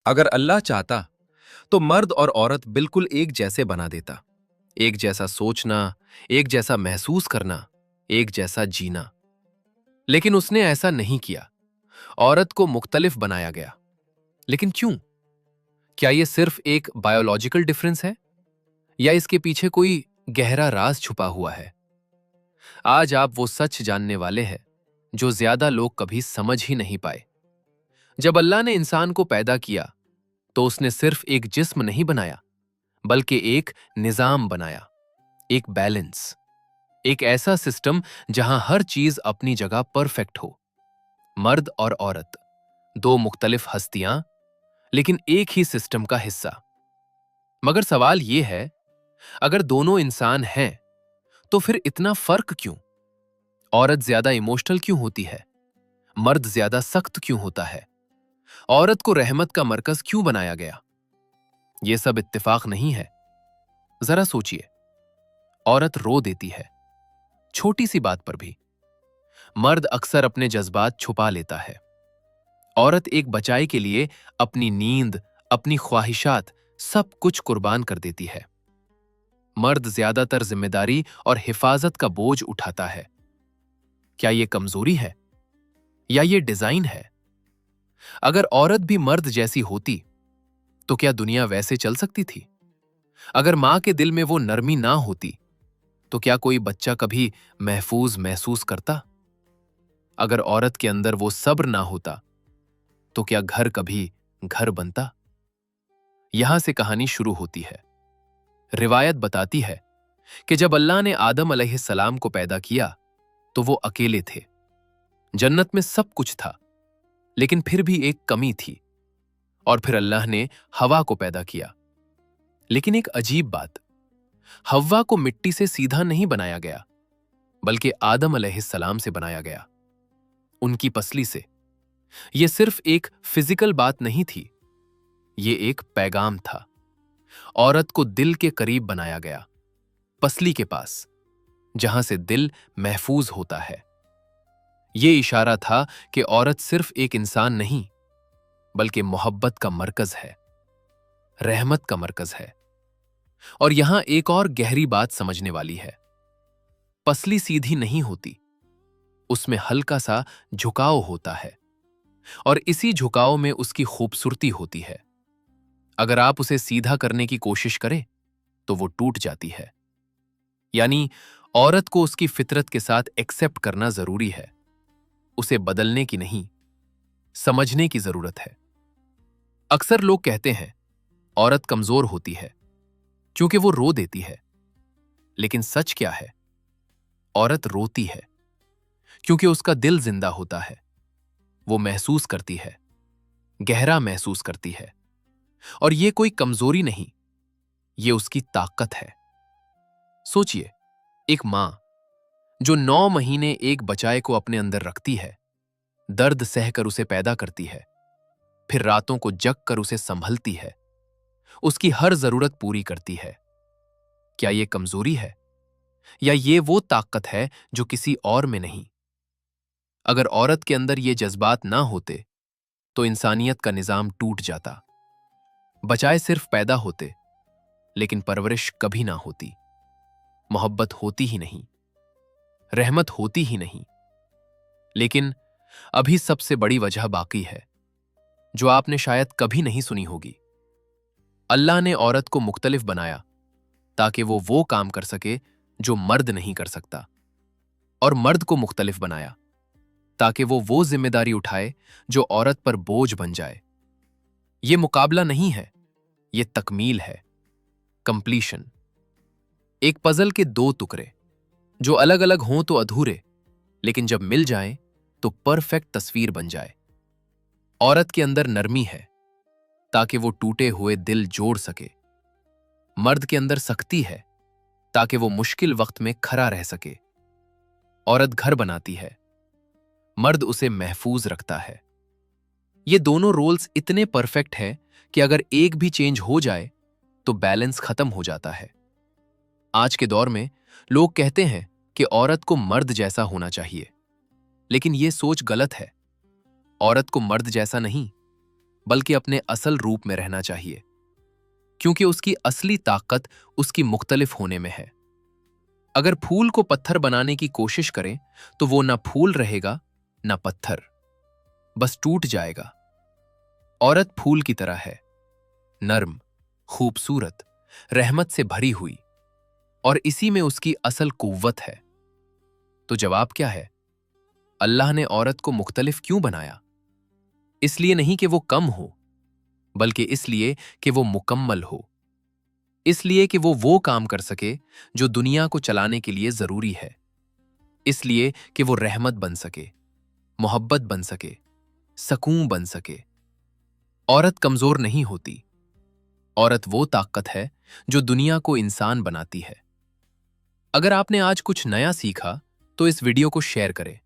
अगर अल्लाह चाहता तो मर्द और औरत बिल्कुल एक जैसे बना देता। एक जैसा सोचना, एक जैसा महसूस करना, एक जैसा जीना। लेकिन उसने ऐसा नहीं किया। औरत को मुख्तलिफ बनाया गया। लेकिन क्यों? क्या यह सिर्फ एक बायोलॉजिकल डिफरेंस है या इसके पीछे कोई गहरा राज छुपा हुआ है? आज आप वो सच जानने वाले हैं जो ज्यादा लोग कभी समझ ही नहीं पाए। जब अल्लाह ने इंसान को पैदा किया तो उसने सिर्फ एक जिस्म नहीं बनाया, बल्कि एक निजाम बनाया, एक बैलेंस, एक ऐसा सिस्टम जहां हर चीज अपनी जगह परफेक्ट हो। मर्द और औरत, दो मुख्तलिफ हस्तियां, लेकिन एक ही सिस्टम का हिस्सा। मगर सवाल यह है, अगर दोनों इंसान हैं तो फिर इतना फर्क क्यों? औरत ज्यादा इमोशनल क्यों होती है? मर्द ज्यादा सख्त क्यों होता है? औरत को रहमत का मरकज क्यों बनाया गया? यह सब इत्तेफाक नहीं है। जरा सोचिए, औरत रो देती है छोटी सी बात पर भी। मर्द अक्सर अपने जज्बात छुपा लेता है। औरत एक बचाए के लिए अपनी नींद, अपनी ख्वाहिशात, सब कुछ कुर्बान कर देती है। मर्द ज्यादातर जिम्मेदारी और हिफाजत का बोझ उठाता है। क्या यह कमजोरी है या यह डिजाइन है? अगर औरत भी मर्द जैसी होती तो क्या दुनिया वैसे चल सकती थी? अगर मां के दिल में वो नरमी ना होती तो क्या कोई बच्चा कभी महफूज महसूस करता? अगर औरत के अंदर वो सब्र ना होता तो क्या घर कभी घर बनता? यहां से कहानी शुरू होती है। रिवायत बताती है कि जब अल्लाह ने आदम अलैहिस्सलाम को पैदा किया तो वो अकेले थे। जन्नत में सब कुछ था, लेकिन फिर भी एक कमी थी। और फिर अल्लाह ने हवा को पैदा किया। लेकिन एक अजीब बात, हव्वा को मिट्टी से सीधा नहीं बनाया गया, बल्कि आदम अलैहिस्सलाम से बनाया गया, उनकी पसली से। यह सिर्फ एक फिजिकल बात नहीं थी, यह एक पैगाम था। औरत को दिल के करीब बनाया गया, पसली के पास, जहां से दिल महफूज होता है। यह इशारा था कि औरत सिर्फ एक इंसान नहीं, बल्कि मोहब्बत का मरकज है, रहमत का मरकज है। और यहां एक और गहरी बात समझने वाली है। पसली सीधी नहीं होती, उसमें हल्का सा झुकाव होता है, और इसी झुकाव में उसकी खूबसूरती होती है। अगर आप उसे सीधा करने की कोशिश करें तो वो टूट जाती है। यानी औरत को उसकी फितरत के साथ एक्सेप्ट करना जरूरी है, उसे बदलने की नहीं, समझने की जरूरत है। अक्सर लोग कहते हैं औरत कमजोर होती है क्योंकि वो रो देती है। लेकिन सच क्या है? औरत रोती है क्योंकि उसका दिल जिंदा होता है। वो महसूस करती है, गहरा महसूस करती है। और ये कोई कमजोरी नहीं, ये उसकी ताकत है। सोचिए, एक मां जो 9 महीने एक बचाए को अपने अंदर रखती है, दर्द सहकर उसे पैदा करती है, फिर रातों को जग कर उसे संभलती है, उसकी हर जरूरत पूरी करती है। क्या यह कमजोरी है या ये वो ताकत है जो किसी और में नहीं? अगर औरत के अंदर ये जज्बात ना होते तो इंसानियत का निजाम टूट जाता। बचाए सिर्फ पैदा होते, लेकिन परवरिश कभी ना होती, मोहब्बत होती ही नहीं, रहमत होती ही नहीं। लेकिन अभी सबसे बड़ी वजह बाकी है, जो आपने शायद कभी नहीं सुनी होगी। अल्लाह ने औरत को मुख्तलिफ बनाया ताकि वो काम कर सके जो मर्द नहीं कर सकता, और मर्द को मुख्तलिफ बनाया ताकि वो जिम्मेदारी उठाए जो औरत पर बोझ बन जाए। यह मुकाबला नहीं है, यह तकमील है, कंप्लीशन। एक पजल के दो टुकड़े जो अलग अलग हों तो अधूरे, लेकिन जब मिल जाएं तो परफेक्ट तस्वीर बन जाए। औरत के अंदर नरमी है ताकि वो टूटे हुए दिल जोड़ सके। मर्द के अंदर सख्ती है ताकि वो मुश्किल वक्त में खड़ा रह सके। औरत घर बनाती है, मर्द उसे महफूज रखता है। ये दोनों रोल्स इतने परफेक्ट हैं कि अगर एक भी चेंज हो जाए तो बैलेंस खत्म हो जाता है। आज के दौर में लोग कहते हैं कि औरत को मर्द जैसा होना चाहिए, लेकिन यह सोच गलत है। औरत को मर्द जैसा नहीं, बल्कि अपने असल रूप में रहना चाहिए, क्योंकि उसकी असली ताकत उसकी मुख्तलिफ होने में है। अगर फूल को पत्थर बनाने की कोशिश करें तो वो ना फूल रहेगा ना पत्थर, बस टूट जाएगा। औरत फूल की तरह है, नर्म, खूबसूरत, रहमत से भरी हुई, और इसी में उसकी असल कुव्वत है। तो जवाब क्या है? अल्लाह ने औरत को मुख्तलिफ क्यों बनाया? इसलिए नहीं कि वो कम हो, बल्कि इसलिए कि वो मुकम्मल हो। इसलिए कि वो काम कर सके जो दुनिया को चलाने के लिए जरूरी है। इसलिए कि वो रहमत बन सके, मोहब्बत बन सके, सकून बन सके। औरत कमजोर नहीं होती। औरत वो ताकत है जो दुनिया को इंसान बनाती है। अगर आपने आज कुछ नया सीखा तो इस वीडियो को शेयर करें,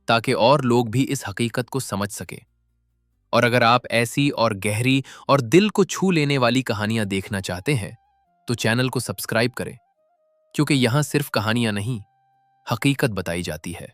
ताकि और लोग भी इस हकीकत को समझ सके। और अगर आप ऐसी और गहरी और दिल को छू लेने वाली कहानियां देखना चाहते हैं तो चैनल को सब्सक्राइब करें, क्योंकि यहां सिर्फ कहानियां नहीं, हकीकत बताई जाती है।